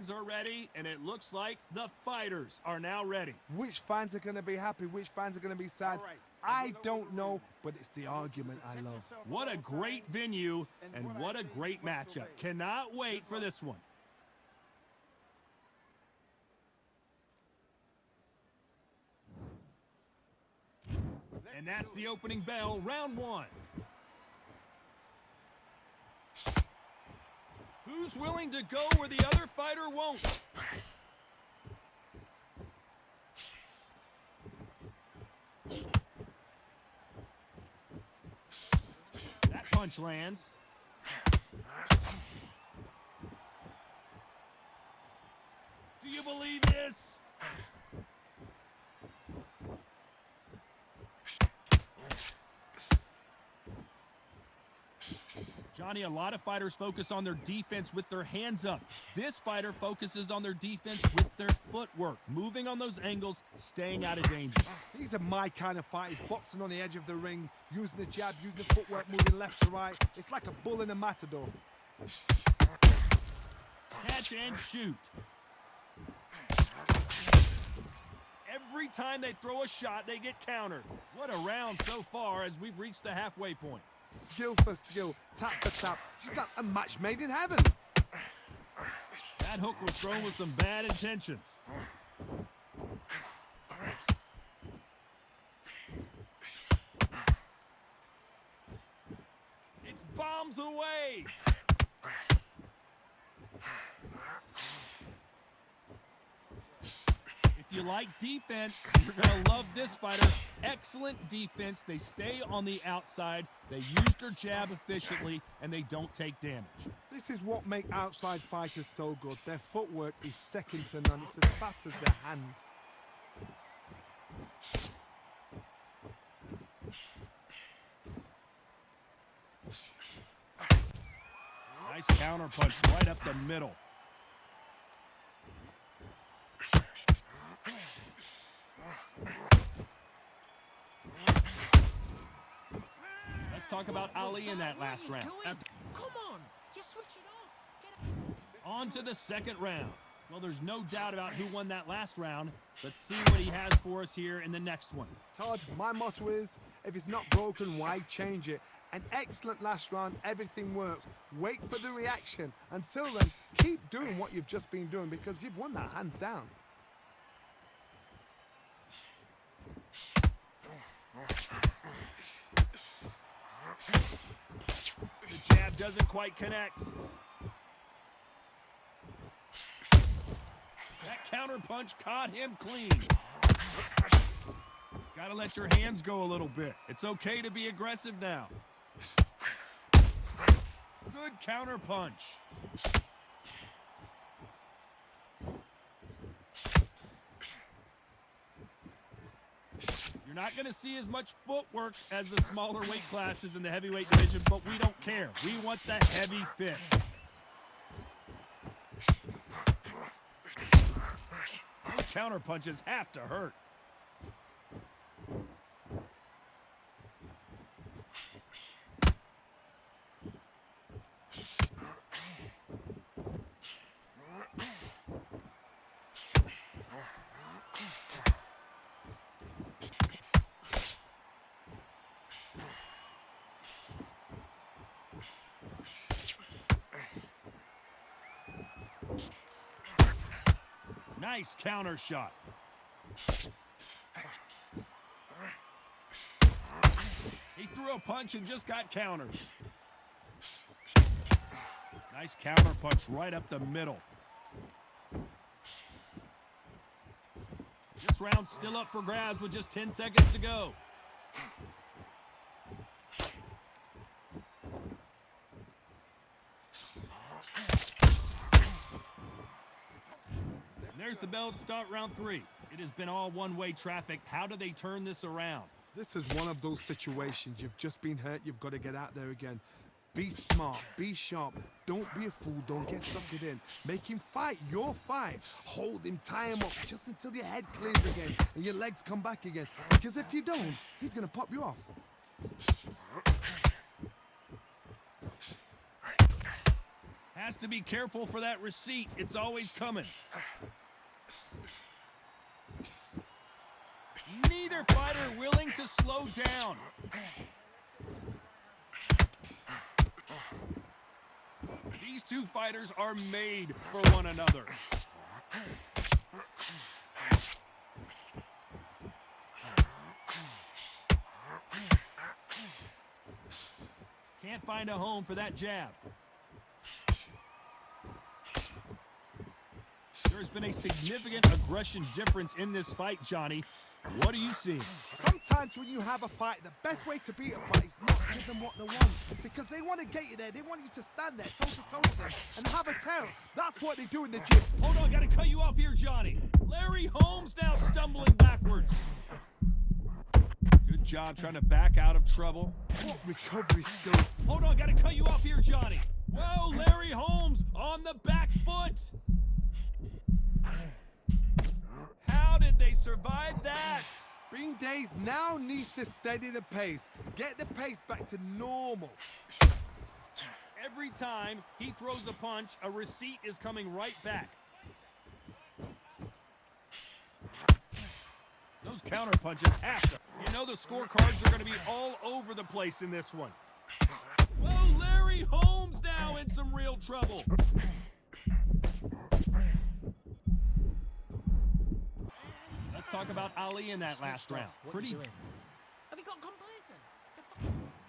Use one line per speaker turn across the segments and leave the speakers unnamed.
fans are ready, and it looks like the fighters are now ready.
Which fans are going to be happy? Which fans are going to be sad? I don't know, but it's the argument I love.
What a great venue, and what a great matchup. Cannot wait for this one. And that's the opening bell, round one. Who's willing to go where the other fighter won't? That punch lands. Do you believe this? Johnny, a lot of fighters focus on their defense with their hands up. This fighter focuses on their defense with their footwork, moving on those angles, staying out of danger.
These are my kind of fighters, boxing on the edge of the ring, using the jab, using the footwork, moving left to right. It's like a bull in a matador.
Catch and shoot. Every time they throw a shot, they get countered. What a round so far as we've reached the halfway point.
Skill for skill, tap for tap. Just like a match made in heaven.
That hook was thrown with some bad intentions. It's bombs away. If you like defense, you're going to love this fighter. Excellent defense. They stay on the outside. They use their jab efficiently, and they don't take damage.
This is what makes outside fighters so good. Their footwork is second to none. It's as fast as their hands.
Nice counter punch right up the middle. Let's talk about Ali in that last round.
Come on, you switch it off.
On to the second round. Well, there's no doubt about who won that last round. Let's see what he has for us here in the next one.
Todd, my motto is, if it's not broken, why change it? An excellent last round, everything works. Wait for the reaction. Until then, keep doing what you've just been doing because you've won that hands down.
The jab doesn't quite connect. That counter punch caught him clean. Gotta let your hands go a little bit. It's okay to be aggressive now. Good counter punch. You're not going to see as much footwork as the smaller weight classes in the heavyweight division, but we don't care. We want the heavy fist. Those counter punches have to hurt. Nice counter shot. He threw a punch and just got countered. Nice counter punch right up the middle. This round's still up for grabs with just 10 seconds to go. There's the bell to start round three. It has been all one-way traffic. How do they turn this around?
This is one of those situations. You've just been hurt. You've got to get out there again. Be smart. Be sharp. Don't be a fool. Don't get suckered in. Make him fight your fight. Hold him. Tie him up just until your head clears again and your legs come back again. Because if you don't, he's going to pop you off.
Has to be careful for that receipt. It's always coming. Neither fighter willing to slow down. These two fighters are made for one another. Can't find a home for that jab. There's been a significant aggression difference in this fight, Johnny. What do you see?
Sometimes when you have a fight, the best way to beat a fight is not give them what they want. Because they want to get you there. They want you to stand there, toe-to-toe with them, and have a tail. That's what they do in the gym.
Hold on, gotta cut you off here, Johnny. Larry Holmes now stumbling backwards. Good job trying to back out of trouble.
What recovery skills.
Hold on, gotta cut you off here, Johnny. Whoa, Larry Holmes on the back foot. How did they survive that?
Bean Days now needs to steady the pace. Get the pace back to normal.
Every time he throws a punch, a receipt is coming right back. Those counter punches have to. You know the scorecards are going to be all over the place in this one. Whoa, Larry Holmes now in some real trouble. Let's talk about Ali in that last round. Pretty.
Have you got complacent?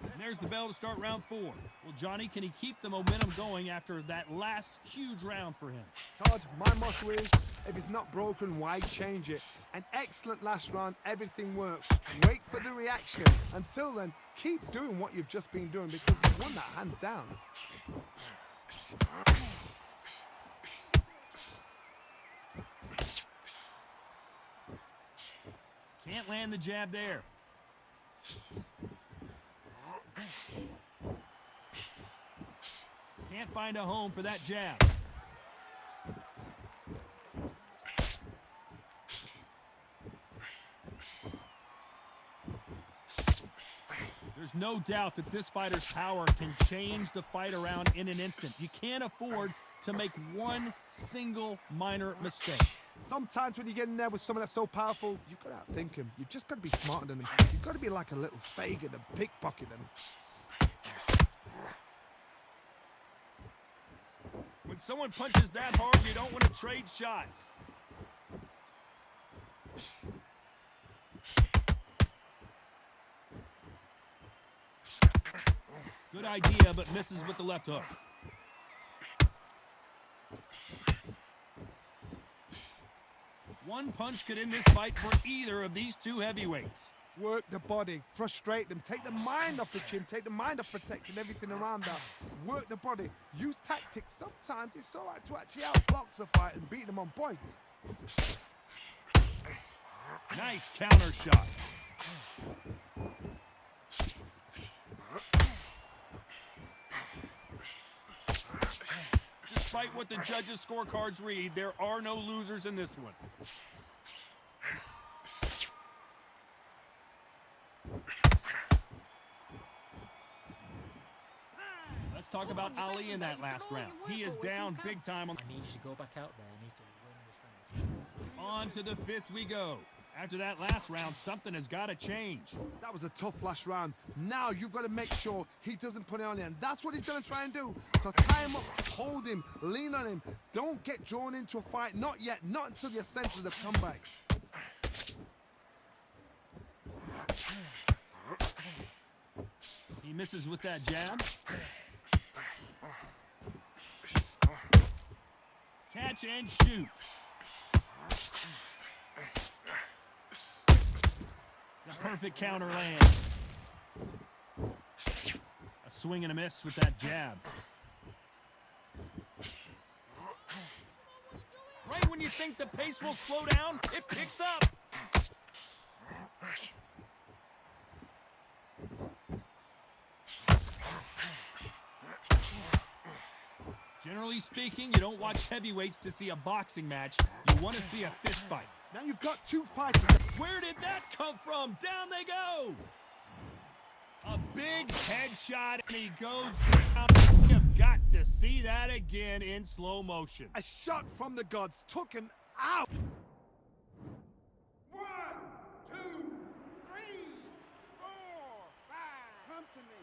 And there's the bell to start round 4. Well, Johnny, can he keep the momentum going after that last huge round for him?
Todd, my motto is, if it's not broken, why change it? An excellent last round, everything works. Wait for the reaction. Until then, keep doing what you've just been doing because you won that hands down.
Can't land the jab there. Can't find a home for that jab. There's no doubt that this fighter's power can change the fight around in an instant. You can't afford to make one single minor mistake.
Sometimes when you get in there with someone that's so powerful, you've got to outthink him. You've just got to be smarter than him. You've got to be like a little Fagin and pickpocket him.
When someone punches that hard, you don't want to trade shots. Good idea, but misses with the left hook. One punch could end this fight for either of these two heavyweights.
Work the body, frustrate them, take the mind off the chin, take the mind off protecting everything around that. Work the body, use tactics. Sometimes it's all right to actually outbox a fight and beat them on points.
Nice counter shot. Despite what the judges' scorecards read, there are no losers in this one. Let's talk about Ali in that last round. He is down big time on.
I need you to go back out there. I need to win this round.
On to the 5th we go. After that last round, something has got to change.
That was a tough last round. Now you've got to make sure he doesn't put it on you, and that's what he's going to try and do. So tie him up, hold him, lean on him. Don't get drawn into a fight. Not yet. Not until your senses have come back.
He misses with that jab. Catch and shoot. The perfect counter lands. A swing and a miss with that jab. Right when you think the pace will slow down, it picks up. Generally speaking, you don't watch heavyweights to see a boxing match. You want to see a fist fight.
Now you've got two fighters.
Where did that come from? Down they go. A big headshot, and he goes down. You've got to see that again in slow motion.
A shot from the gods took him out.
1, 2, 3, 4, 5. Come to me.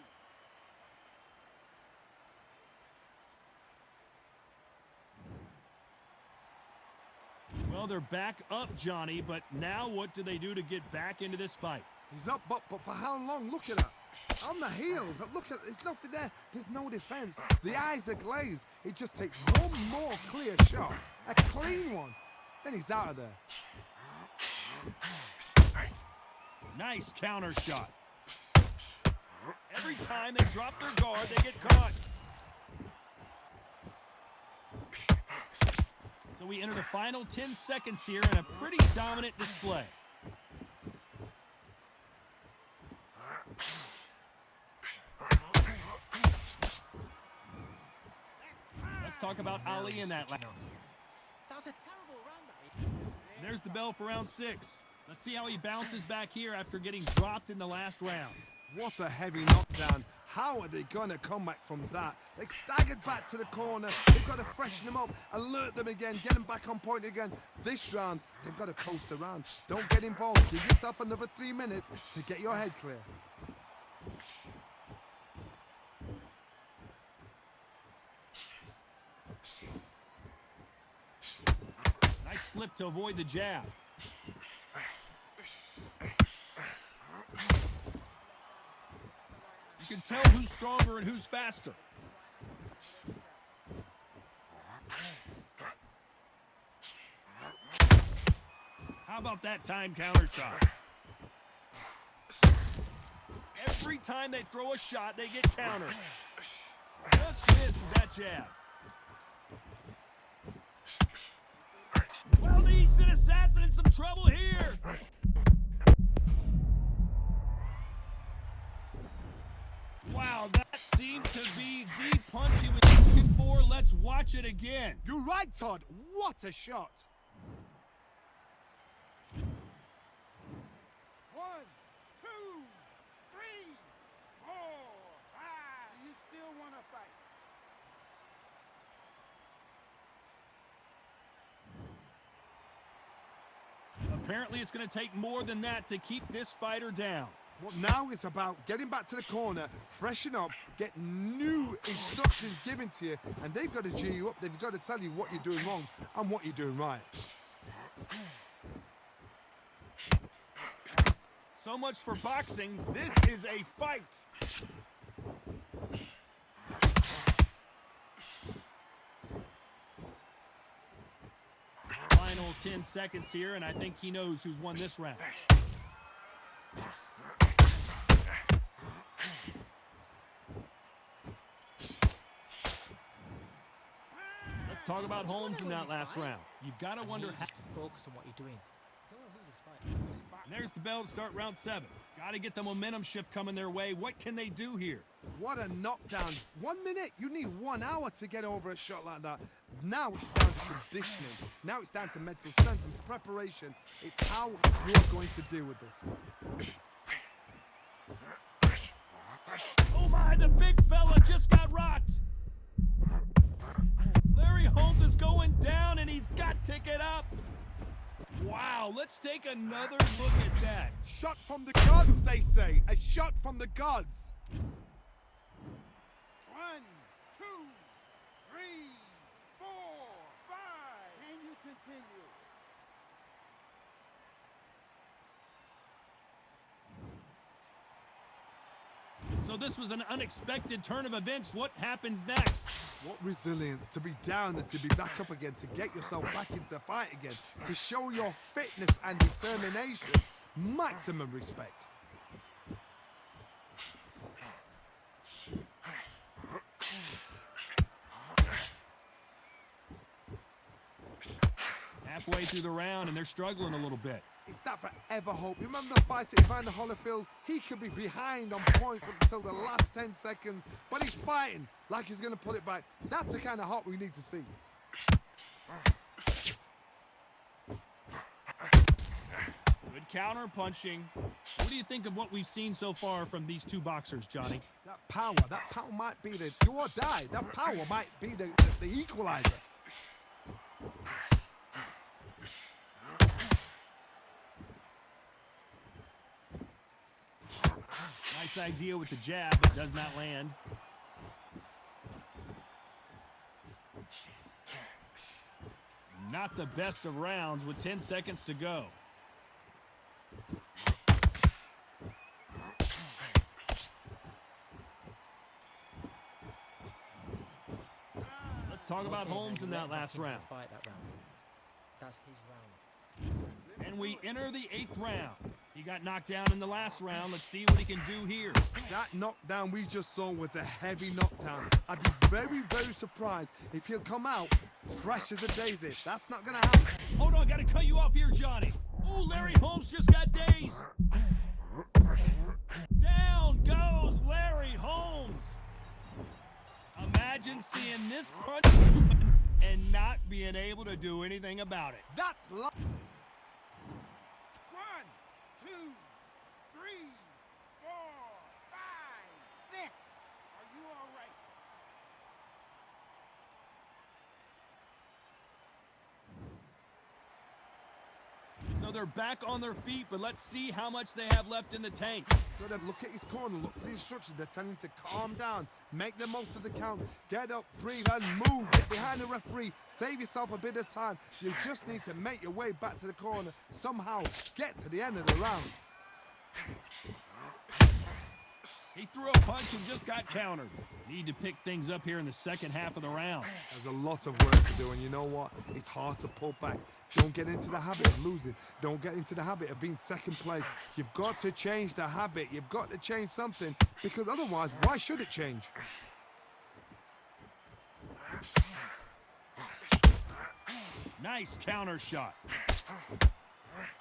Well, they're back up, Johnny, but now what do they do to get back into this fight?
He's up, but for how long? Look at that. On the heels. Look at, there's nothing there. There's no defense. The eyes are glazed. It just takes one more clear shot. A clean one. Then he's out of there.
Nice counter shot. Every time they drop their guard, they get caught. So we enter the final 10 seconds here in a pretty dominant display. Let's talk about Ali in that last.
That was a terrible round.
There's the bell for round 6. Let's see how he bounces back here after getting dropped in the last round.
What a heavy knockdown. How are they going to come back from that? They staggered back to the corner. They've got to freshen them up, alert them again, get them back on point again. This round, they've got to coast around. Don't get involved. Give yourself another 3 minutes to get your head clear.
Nice slip to avoid the jab. You can tell who's stronger and who's faster. How about that time counter shot? Every time they throw a shot, they get countered. Just missed with that jab. Well, the Eastern Assassin in some trouble here. Wow, that seemed to be the punch he was looking for. Let's watch it again.
You're right, Todd. What a shot.
1, 2, 3, 4, 5. You still want to fight?
Apparently, it's going to take more than that to keep this fighter down.
Well, now it's about getting back to the corner, freshen up, get new instructions given to you, and they've got to G you up. They've got to tell you what you're doing wrong and what you're doing right.
So much for boxing. This is a fight. Final 10 seconds here, and I think he knows who's won this round. Let's talk about Holmes in that last round. You've got to wonder how.
To focus on what you're doing. Don't want to lose this fight.
And there's the bell to start round 7. Got to get the momentum shift coming their way. What can they do here?
What a knockdown. 1 minute. You need 1 hour to get over a shot like that. Now it's down to conditioning. Now it's down to mental strength and preparation. It's how you're going to deal with this.
Oh my, the big fella just got rocked. Larry Holmes is going down and he's got to get up. Wow, let's take another look at that.
Shot from the gods, they say. A shot from the gods.
1, 2, 3, 4, 5. Can you continue?
So this was an unexpected turn of events. What happens next?
What resilience to be down and to be back up again, to get yourself back into fight again, to show your fitness and determination. Maximum respect.
Halfway through the round and they're struggling a little bit.
It's that forever hope. Remember the fight at Evander Holyfield? He could be behind on points up until the last 10 seconds, but he's fighting like he's going to put it back. That's the kind of hope we need to see.
Good counter-punching. What do you think of what we've seen so far from these two boxers, Johnny?
That power might be the do or die. That power might be the equalizer.
Nice idea with the jab, but does not land. Not the best of rounds with 10 seconds to go. Let's talk about Holmes in that last round.
That's his round.
And we enter the 8th round. He got knocked down in the last round. Let's see what he can do here.
That knockdown we just saw was a heavy knockdown. I'd be very, very surprised if he'll come out fresh as a daisy. That's not gonna happen.
Hold on, gotta cut you off here, Johnny. Ooh, Larry Holmes just got dazed. Down goes Larry Holmes. Imagine seeing this punch and not being able to do anything about it.
That's
1, 2, 3, 4, 5, 6. Are you all right?
So they're back on their feet, but let's see how much they have left in the tank.
So then look at his corner, look for the instructions. They're telling him to calm down, make the most of the count, get up, breathe, and move. Get behind the referee, save yourself a bit of time. You just need to make your way back to the corner, somehow get to the end of the round.
He threw a punch and just got countered. Need to pick things up here in the second half of the round.
There's a lot of work to do, and you know what? It's hard to pull back. Don't get into the habit of losing. Don't get into the habit of being second place. You've got to change the habit. You've got to change something, because otherwise, why should it change?
Nice counter shot.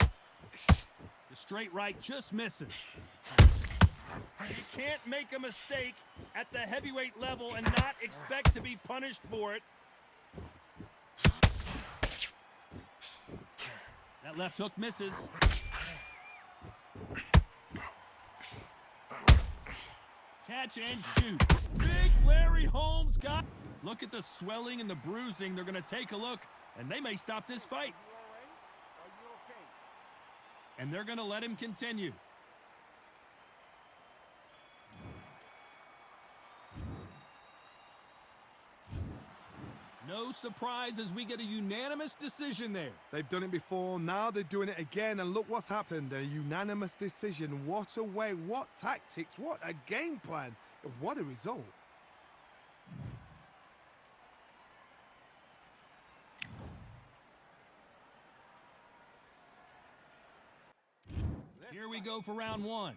The straight right just misses. You can't make a mistake at the heavyweight level and not expect to be punished for it. That left hook misses. Catch and shoot. Big Larry Holmes got... Look at the swelling and the bruising. They're going to take a look, and they may stop this fight.
You all right? Are you okay?
And they're going to let him continue. No surprise as we get a unanimous decision there.
They've done it before, now they're doing it again, and look what's happened. A unanimous decision. What a way, what tactics, what a game plan, what a result.
Here we go for round 1.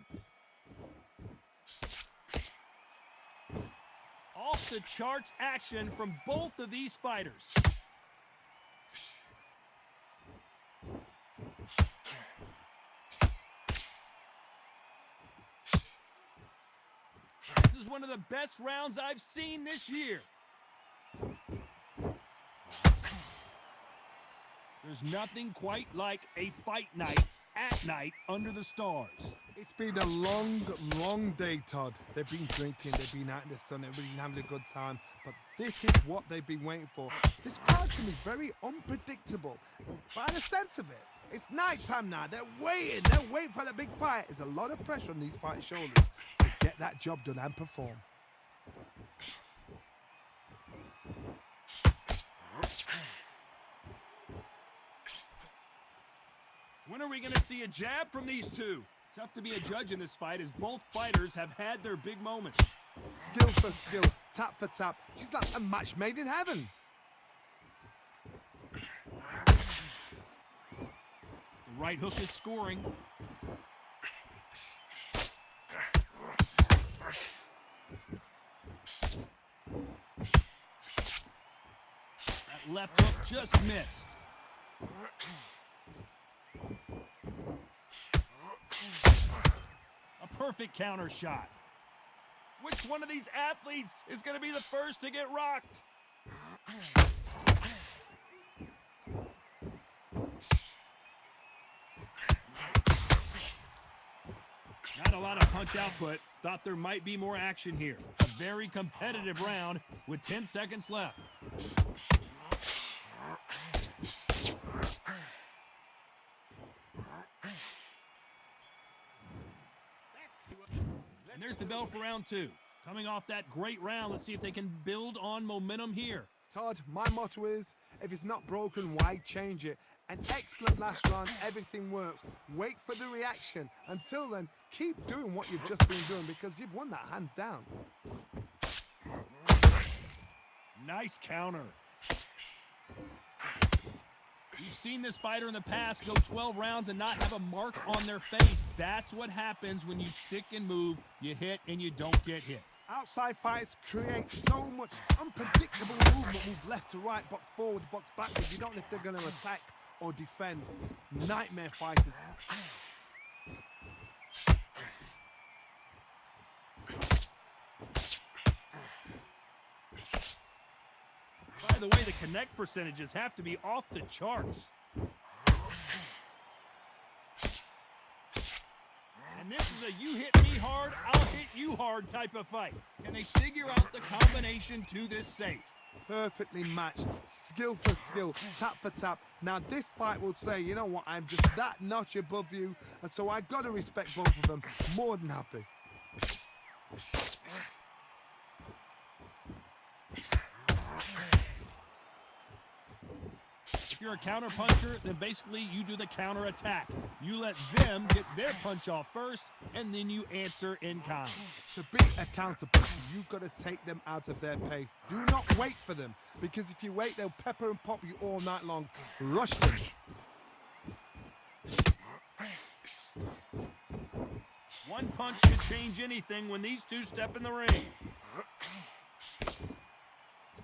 Off the charts action from both of these fighters. This is one of the best rounds I've seen this year. There's nothing quite like a fight night at night under the stars.
It's been a long, long day, Todd. They've been drinking, they've been out in the sun, everybody's been having a good time. But this is what they've been waiting for. This crowd can be very unpredictable. By the sense of it, it's night time now. They're waiting for the big fight. There's a lot of pressure on these fighters' shoulders to get that job done and perform.
When are we going to see a jab from these two? Tough to be a judge in this fight as both fighters have had their big moments.
Skill for skill, tap for tap. She's like a match made in heaven.
The right hook is scoring. That left hook just missed. A perfect counter shot. Which one of these athletes is going to be the first to get rocked? punch output, thought there might be more action here. A very competitive round with 10 seconds left. And there's the bell for round 2. Coming off that great round, let's see if they can build on momentum here.
Todd, my motto is, if it's not broken, why change it? An excellent last round, everything works. Wait for the reaction. Until then, keep doing what you've just been doing because you've won that hands down.
Nice counter. You've seen this fighter in the past go 12 rounds and not have a mark on their face. That's what happens when you stick and move. You hit and you don't get hit.
Outside fights create so much unpredictable movement. Move left to right, box forward, box backwards. You don't know if they're going to attack or defend. Nightmare fighters.
By the way, the connect percentages have to be off the charts. And this is a you hit me hard, I'll hit you hard type of fight. Can they figure out the combination to this safe?
Perfectly matched, skill for skill, tap for tap. Now this fight will say, you know what, I'm just that notch above you, and so I got to respect both of them. More than happy.
If you're a counter puncher, then basically you do the counter attack. You let them get their punch off first, and then you answer in kind.
To be a counter puncher, you've got to take them out of their pace. Do not wait for them, because if you wait, they'll pepper and pop you all night long. Rush them.
One punch could change anything when these two step in the ring.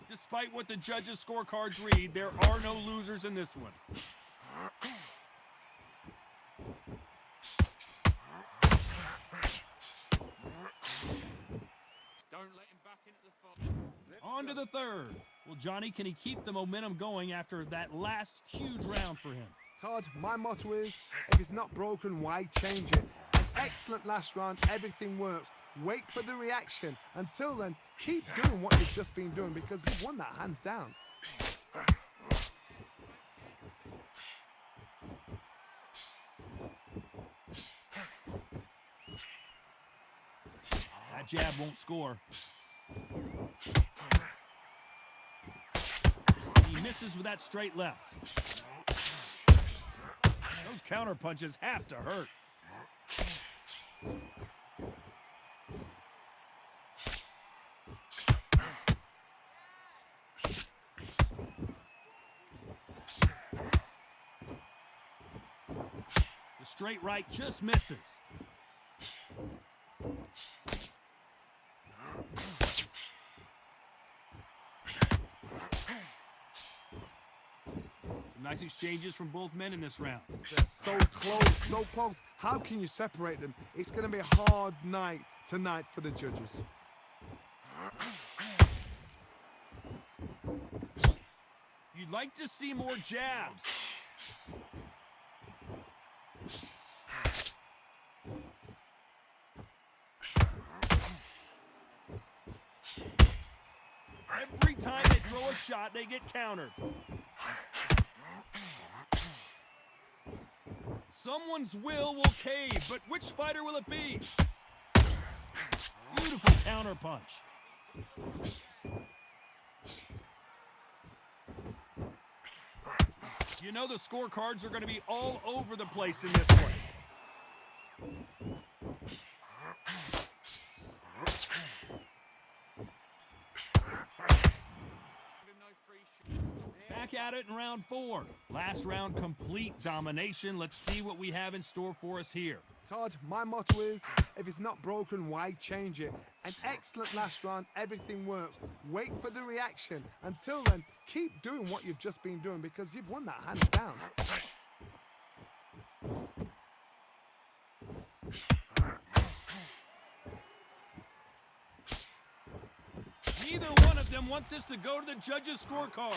Despite what the judges' scorecards read, there are no losers in this one.
Don't let him back into the fight.
On to the third. Well, Johnny, can he keep the momentum going after that last huge round for him?
Todd, my motto is, if it's not broken, why change it? An excellent last round, everything works. Wait for the reaction. Until then, keep doing what you've just been doing because you've won that hands down.
That jab won't score. He misses with that straight left. Those counter punches have to hurt. The straight right just misses. Some nice exchanges from both men in this round.
They're so close, so close. How can you separate them? It's going to be a hard night tonight for the judges.
You'd like to see more jabs. Every time they throw a shot, they get countered. Someone's will cave, but which fighter will it be? Beautiful counter punch. You know the scorecards are going to be all over the place in this one. Back at it in round 4. Last round, complete domination. Let's see what we have in store for us here.
Todd, my motto is, if it's not broken, why change it? An excellent last round, everything works. Wait for the reaction. Until then, keep doing what you've just been doing because you've won that hands down.
Neither one of them want this to go to the judges' scorecards.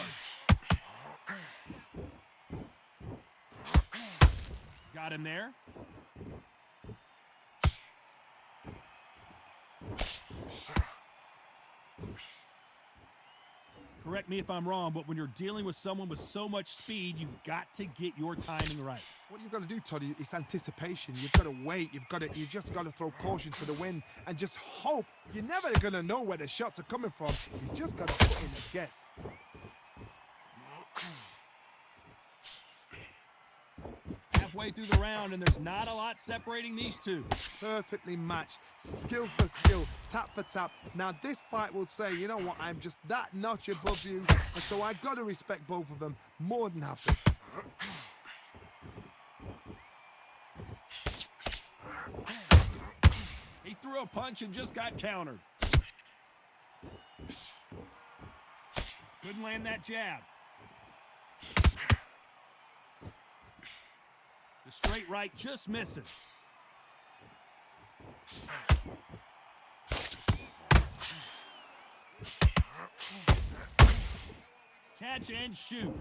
Got him there. Correct me if I'm wrong, but when you're dealing with someone with so much speed, you've got to get your timing right.
What you've got to do, Toddy, is anticipation. You've got to wait. You just got to throw caution to the wind and just hope. You're never going to know where the shots are coming from. You just got to put in a guess.
Halfway through the round, and there's not a lot separating these two.
Perfectly matched, skill for skill, tap for tap. Now this fight will say, you know what, I'm just that notch above you, and so I got to respect both of them more than happy.
He threw a punch and just got countered. Couldn't land that jab. The straight right just misses. Catch and shoot.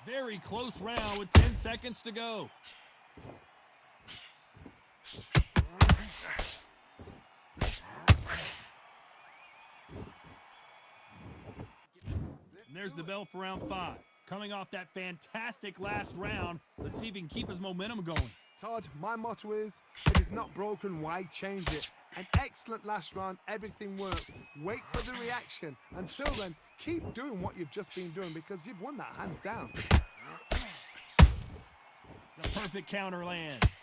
Very close round with 10 seconds to go. And there's the bell for round 5. Coming off that fantastic last round, let's see if he can keep his momentum going.
Todd, my motto is, if it's not broken, why change it? An excellent last round, everything works. Wait for the reaction. Until then, keep doing what you've just been doing because you've won that hands down.
The perfect counter lands.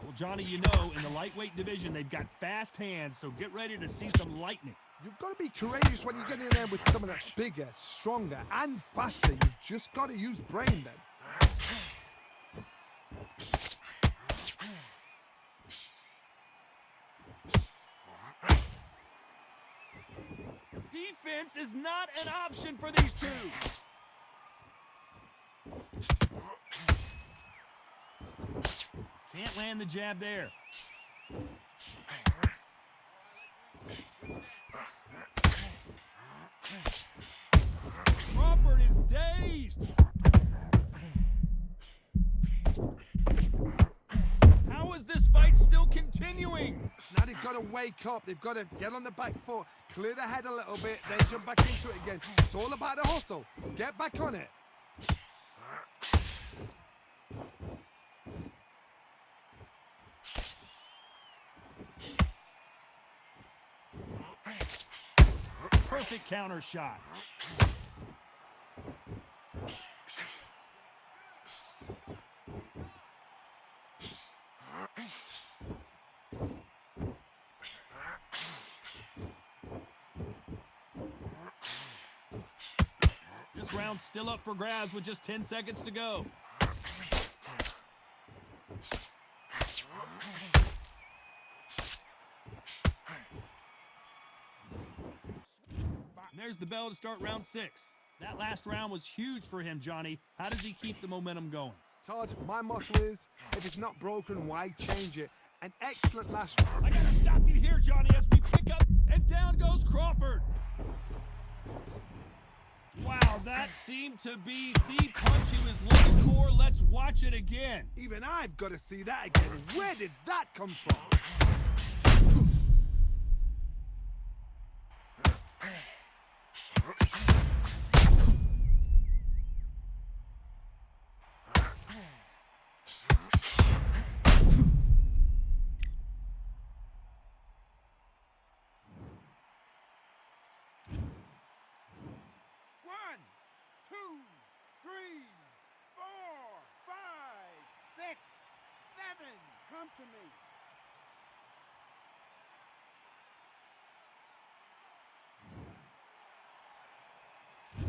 Well, Johnny, you know, in the lightweight division, they've got fast hands, so get ready to see some lightning.
You've got to be courageous when you get in there with someone that's bigger, stronger, and faster. You've just got to use brain then.
Defense is not an option for these two. Can't land the jab there. Crawford is dazed. How is this fight still continuing?
Now they've got to wake up. They've got to get on the back foot, clear the head a little bit, then jump back into it again. It's all about the hustle. Get back on it.
Perfect counter shot. This round's still up for grabs with just 10 seconds to go. And there's the bell to start round 6. That last round was huge for him, Johnny. How does he keep the momentum going?
Todd, my motto is, if it's not broken, why change it? An excellent last round.
I gotta stop you here, Johnny, as we pick up, and down goes Crawford. Wow, that seemed to be the punch he was looking for. Let's watch it again.
Even I've got to see that again. Where did that come from?
One, two, three, four, five, six, seven. Come to me.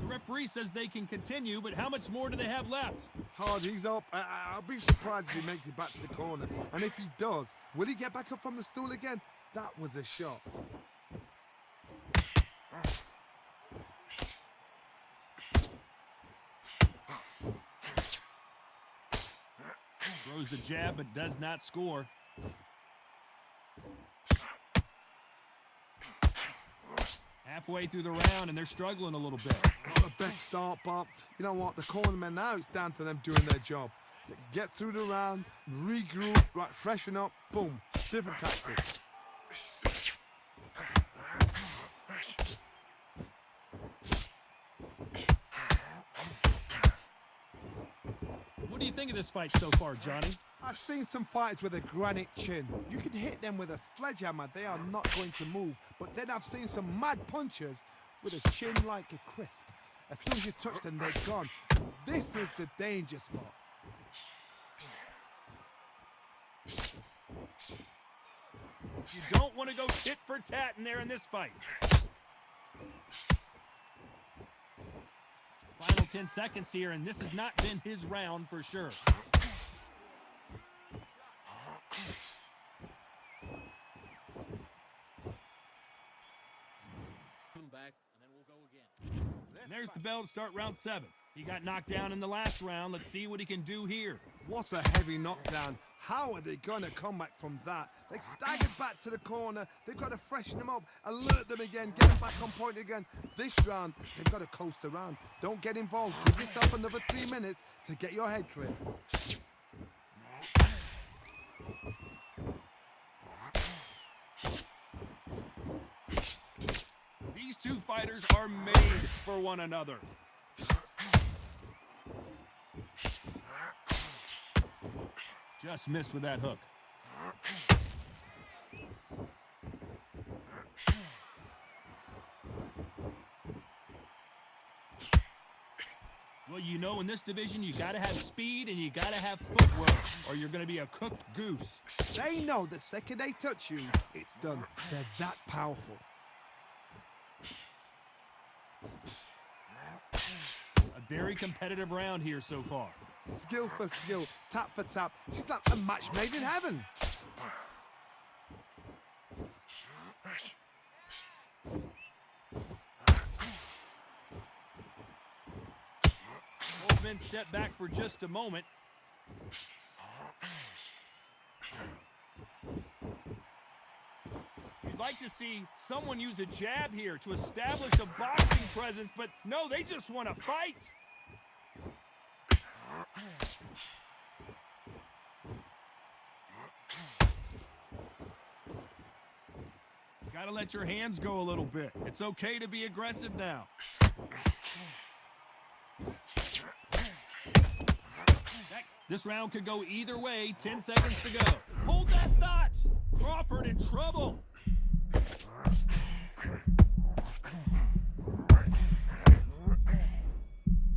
The referee says they can continue, but how much more do they have left?
Todd, he's up. I'll be surprised if he makes it back to the corner. And if he does, will he get back up from the stool again? That was a shot.
Throws the jab, but does not score. Halfway through the round, and they're struggling a little bit.
Not the best start, but you know what? The cornermen now, it's down to them doing their job. Get through the round, regroup, right, freshen up, boom, different tactics.
What do you think of this fight so far, Johnny?
I've seen some fighters with a granite chin. You can hit them with a sledgehammer, they are not going to move. But then I've seen some mad punchers with a chin like a crisp. As soon as you touch them, they're gone. This is the danger spot.
You don't want to go tit for tat in there in this fight. Final 10 seconds here, and this has not been his round for sure.
Come back, and then we'll go again.
And there's the bell to start round 7. He got knocked down in the last round. Let's see what he can do here.
What a heavy knockdown. How are they going to come back from that? They staggered back to the corner. They've got to freshen them up, alert them again, get them back on point again. This round, they've got to coast around. Don't get involved. Give yourself another 3 minutes to get your head clear.
These two fighters are made for one another. Just missed with that hook. Well, you know, in this division, you got to have speed and you got to have footwork, or you're going to be a cooked goose.
They know the second they touch you, it's done. They're that powerful.
A very competitive round here so far.
Skill for skill, tap for tap. She's like a match made in heaven.
Both men step back for just a moment. You'd like to see someone use a jab here to establish a boxing presence, but no, they just want to fight. Got to let your hands go a little bit. It's okay to be aggressive now. This round could go either way. 10 seconds to go. Hold that thought. Crawford in trouble.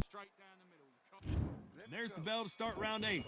Straight down the middle. You can't...
There's the bell to start round 8.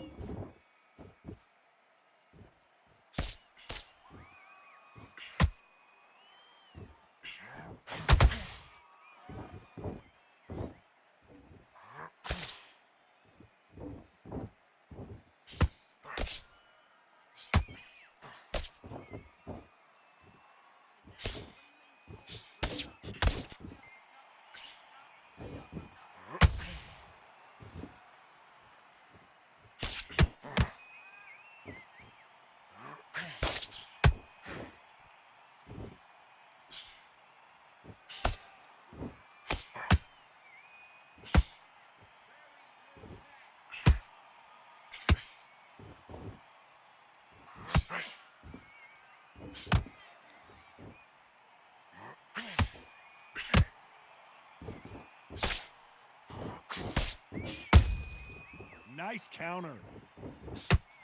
Nice counter.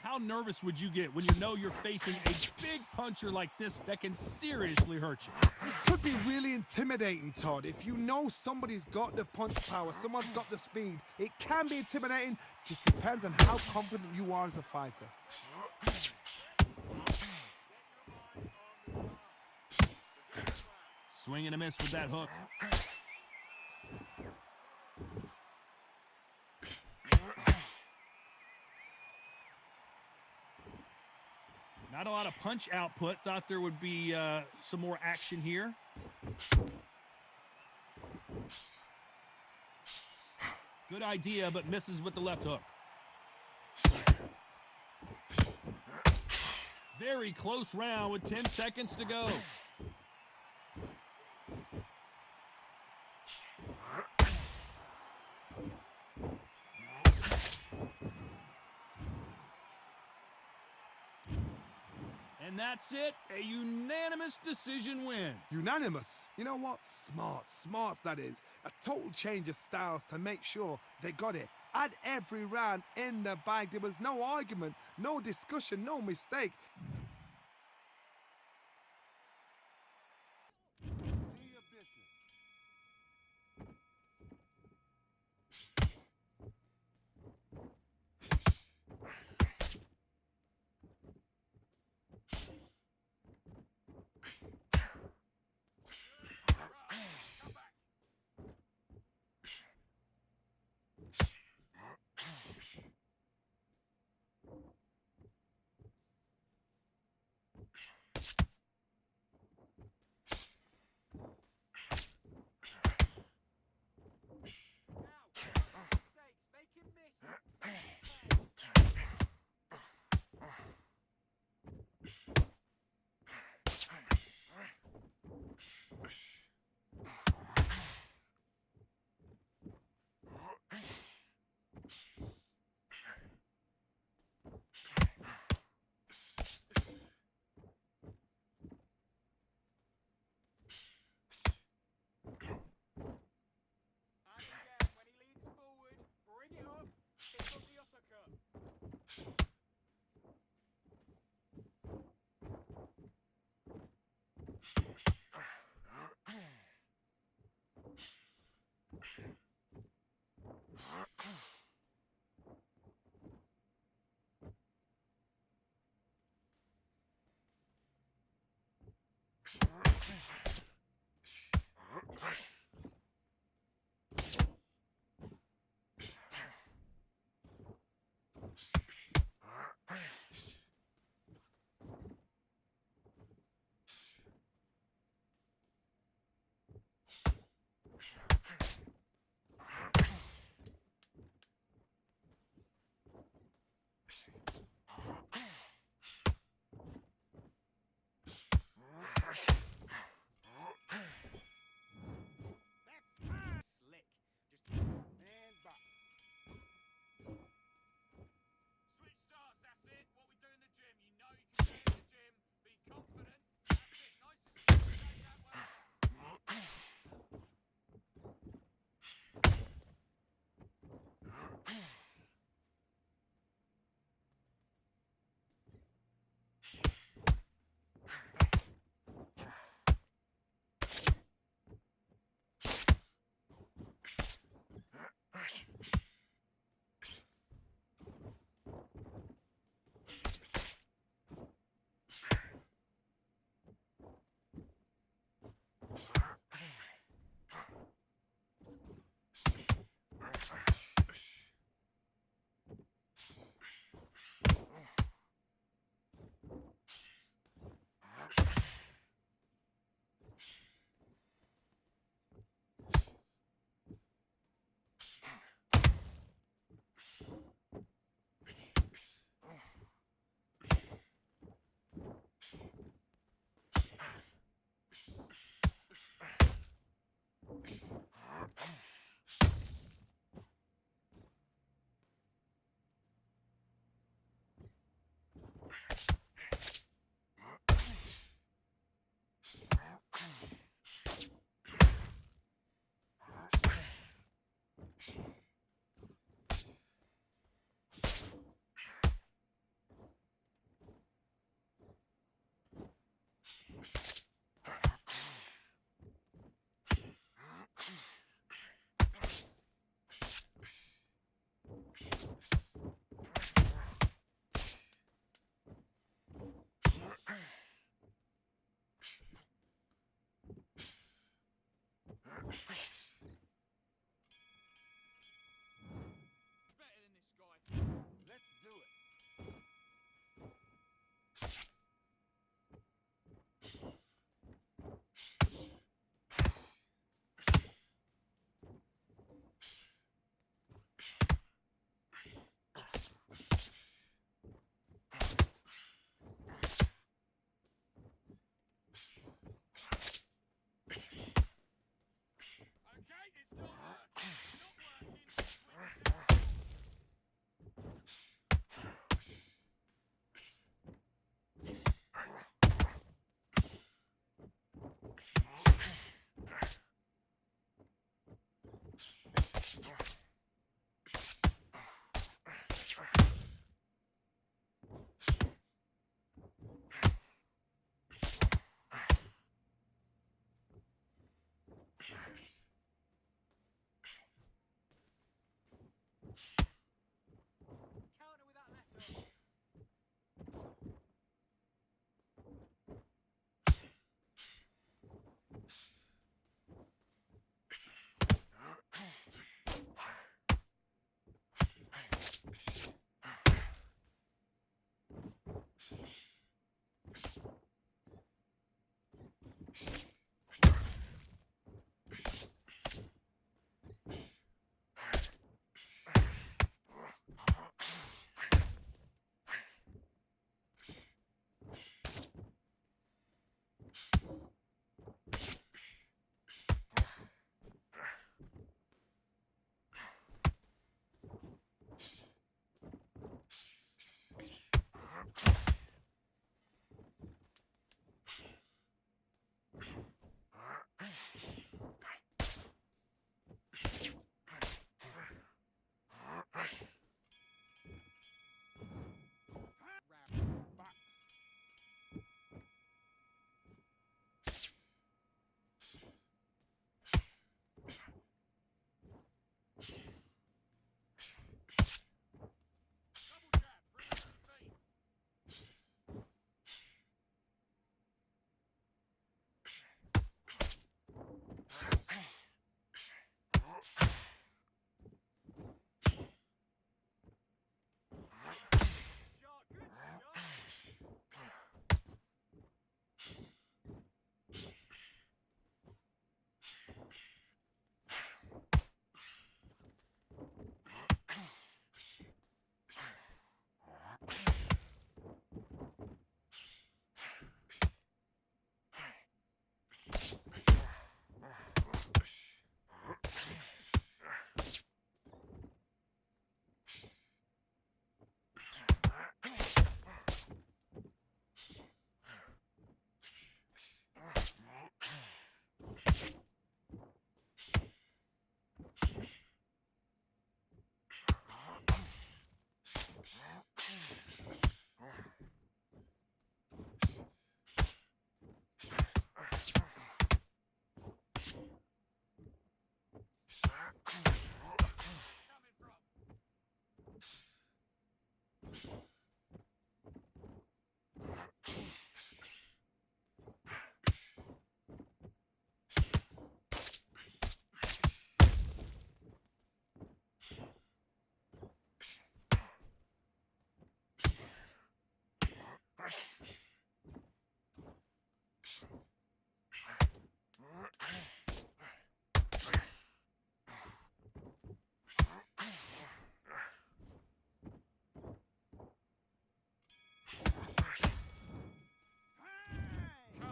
How nervous would you get when you know you're facing a big puncher like this that can seriously hurt you?
It could be really intimidating, Todd. If you know somebody's got the punch power, someone's got the speed, it can be intimidating. Just depends on how confident you are as a fighter.
Swing and a miss with that hook. Not a lot of punch output. Thought there would be some more action here. Good idea, but misses with the left hook. Very close round with 10 seconds to go. And that's it, a unanimous decision win.
Unanimous. You know what? Smarts that is. A total change of styles to make sure they got it. At every round in the bag, there was no argument, no discussion, no mistake.
Do your business.
Mistakes, make him miss. And again, when he leans forward, bring it up, pick up the uppercut. That's time. Slick. Just
And box.
Switch starts, that's it. What we do in the gym. You know you can do it in the gym. Be confident. That's it. Nice and slow. Stay that way. Better than this guy.
Let's do it.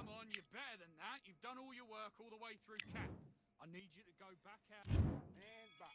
Come on, you're better than that. You've done all your work all the way through camp. I need you to go back out.
And box.